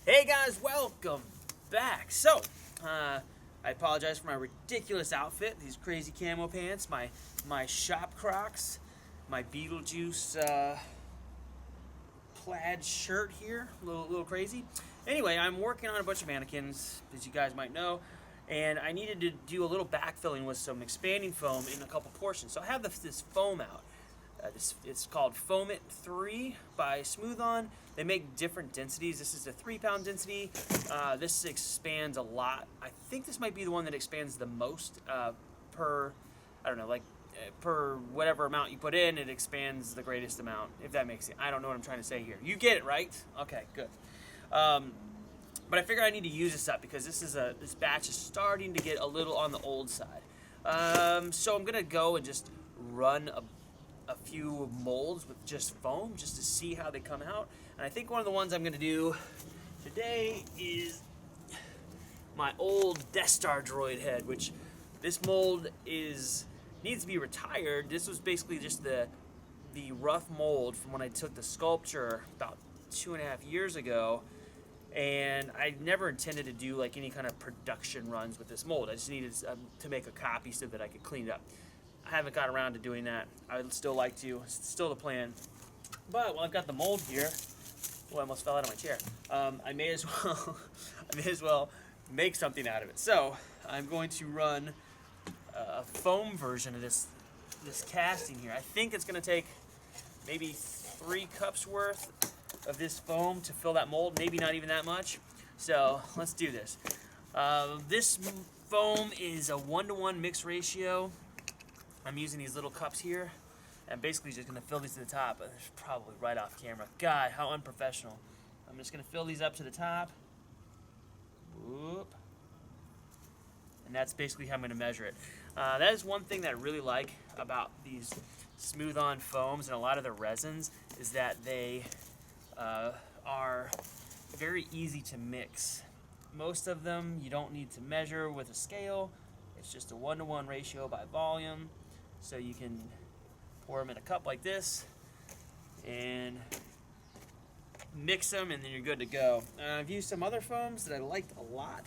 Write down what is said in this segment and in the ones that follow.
Hey guys, welcome back. So, I apologize for my ridiculous outfit. These crazy camo pants, my shop Crocs, my Beetlejuice plaid shirt here, a little crazy. Anyway, I'm working on a bunch of mannequins, as you guys might know, and I needed to do a little backfilling with some expanding foam in a couple portions. So I have this foam out. It's called Foam It 3 by Smooth On. They make different densities. This is a 3-pound density. This expands a lot. I think this might be the one that expands the most per, I don't know, like per whatever amount you put in, it expands the greatest amount, if that makes sense. I don't know what I'm trying to say here. You get it, right? Okay, good. But I figured I need to use this up because this batch is starting to get a little on the old side. So I'm gonna go and just run a few molds with just foam just to see how they come out. And I think one of the ones I'm going to do today is my old Death Star droid head, which this mold needs to be retired. This was basically just the rough mold from when I took the sculpture about 2.5 years ago, and I never intended to do like any kind of production runs with this mold. I just needed to make a copy so that I could clean it up. I haven't got around to doing that. I would still like to. It's still the plan. But while I've got the mold here, oh, I almost fell out of my chair. I may as well make something out of it. So I'm going to run a foam version of this casting here. I think it's going to take maybe 3 cups worth of this foam to fill that mold. Maybe not even that much. So let's do this. This foam is a 1-to-1 mix ratio. I'm using these little cups here, and basically just going to fill these to the top. It's probably right off camera. God, how unprofessional. I'm just going to fill these up to the top. Whoop. And that's basically how I'm going to measure it. That is one thing that I really like about these smooth-on foams and a lot of the resins is that they are very easy to mix. Most of them you don't need to measure with a scale. It's just a 1-to-1 ratio by volume. So you can pour them in a cup like this and mix them, and then you're good to go. I've used some other foams that I liked a lot,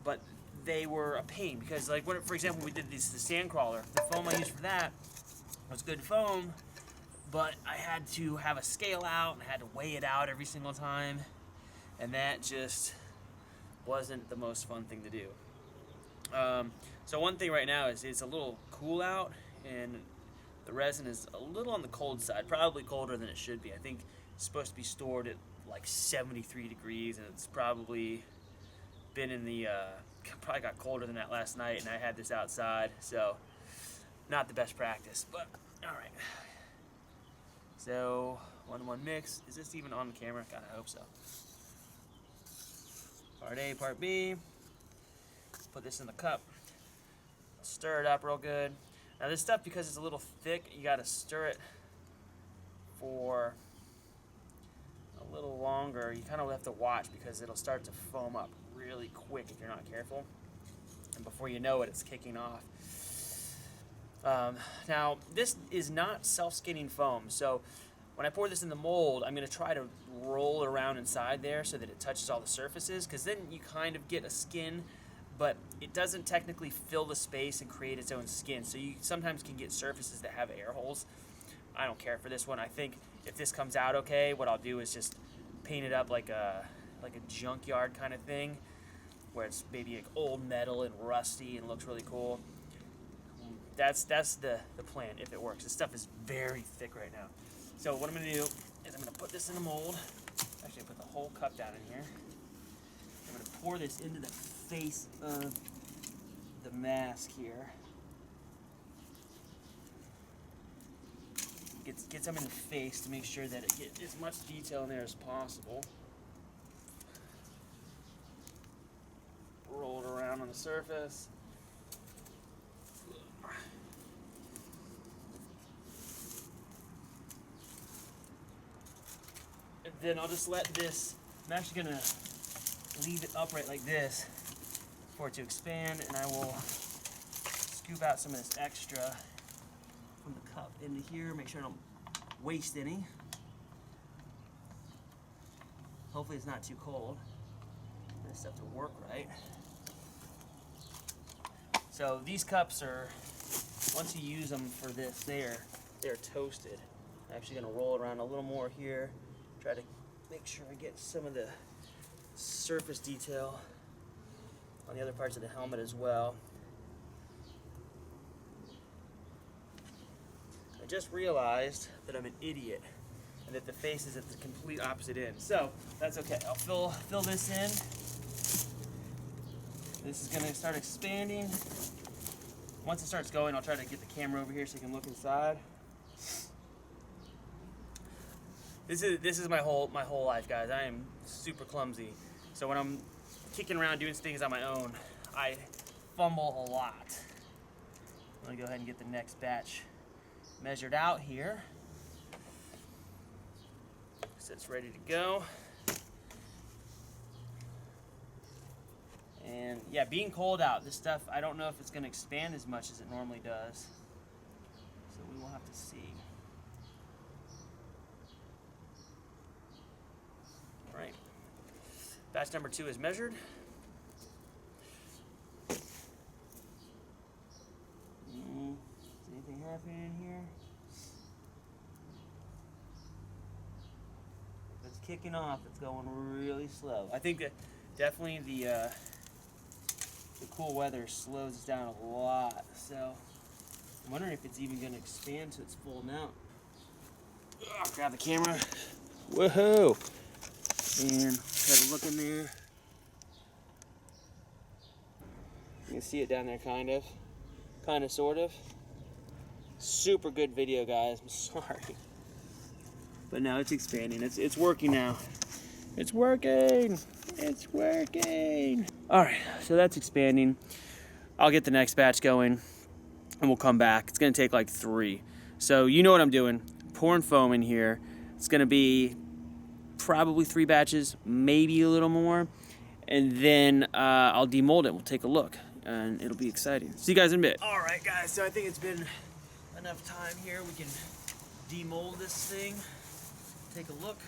but they were a pain because, like, for example, we did the sand crawler. The foam I used for that was good foam, but I had to have a scale out and I had to weigh it out every single time, and that just wasn't the most fun thing to do. So one thing right now is it's a little cool out, and the resin is a little on the cold side, probably colder than it should be. I think it's supposed to be stored at like 73 degrees, and it's probably been in the, probably got colder than that last night, and I had this outside, so not the best practice, but all right. So 1-to-1 mix. Is this even on camera? God, I hope so. Part A, part B. Put this in the cup, stir it up real good. Now this stuff, because it's a little thick, you gotta stir it for a little longer. You kind of have to watch because it'll start to foam up really quick if you're not careful. And before you know it, it's kicking off. Now this is not self-skinning foam, so when I pour this in the mold, I'm gonna try to roll it around inside there so that it touches all the surfaces, because then you kind of get a skin, but it doesn't technically fill the space and create its own skin. So you sometimes can get surfaces that have air holes. I don't care for this one. I think if this comes out okay, what I'll do is just paint it up like a junkyard kind of thing, where it's maybe like old metal and rusty and looks really cool. That's the plan if it works. This stuff is very thick right now. So what I'm going to do is I'm going to put this in a mold. Actually, put the whole cup down in here. I'm going to pour this into the face of the mask here. Get some in the face to make sure that it gets as much detail in there as possible. Roll it around on the surface. And then I'll just let this, I'm actually going to leave it upright like this for it to expand, and I will scoop out some of this extra from the cup into here, make sure I don't waste any. Hopefully it's not too cold for this stuff to work right. So these cups are, once you use them for this, they're toasted. I'm actually gonna roll it around a little more here, try to make sure I get some of the surface detail on the other parts of the helmet as well. I just realized that I'm an idiot and that the face is at the complete opposite end. So that's okay. I'll fill this in. This is gonna start expanding. Once it starts going, I'll try to get the camera over here so you can look inside. This is my whole life, guys. I am super clumsy. So when I'm kicking around doing things on my own, I fumble a lot. I'm gonna go ahead and get the next batch measured out here. So it's ready to go. And yeah, being cold out, this stuff, I don't know if it's gonna expand as much as it normally does. So we will have to see. All right, batch number 2 is measured. Is anything happening in here? If it's kicking off, it's going really slow. I think that definitely the cool weather slows us down a lot. So I'm wondering if it's even going to expand to its full amount. Grab the camera. Woohoo! And try to look in there. You can see it down there, kind of, sort of. Super good video, guys. I'm sorry, but now it's expanding. It's working now. It's working. It's working. All right, so that's expanding. I'll get the next batch going, and we'll come back. It's gonna take like 3. So you know what I'm doing. Pouring foam in here. It's gonna be probably 3 batches, maybe a little more, and then I'll demold it. We'll take a look, and it'll be exciting. See you guys in a bit. All right, guys, so I think it's been enough time here. We can demold this thing, take a look.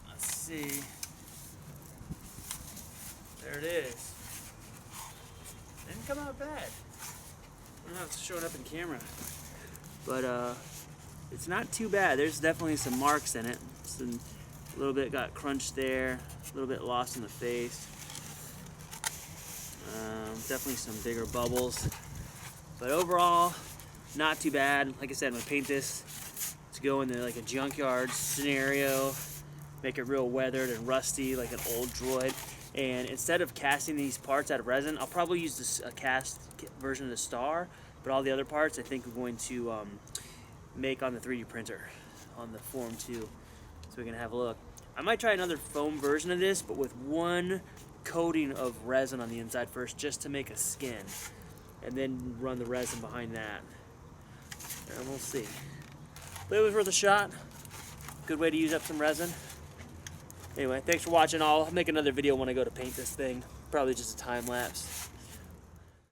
Let's see. There it is. Didn't come out bad. I don't know if it's showing up in camera, but it's not too bad. There's definitely some marks in it. A little bit got crunched there, a little bit lost in the face. Definitely some bigger bubbles, but overall, not too bad. Like I said, I'm gonna paint this to go into like a junkyard scenario. Make it real weathered and rusty like an old Droid. And instead of casting these parts out of resin, I'll probably use this cast version of the star, but all the other parts I think we're going to make on the 3D printer on the Form 2. So we can have a look. I might try another foam version of this, but with one coating of resin on the inside first, just to make a skin, and then run the resin behind that. And we'll see. But it was worth a shot. Good way to use up some resin. Anyway, thanks for watching. I'll make another video when I go to paint this thing. Probably just a time lapse.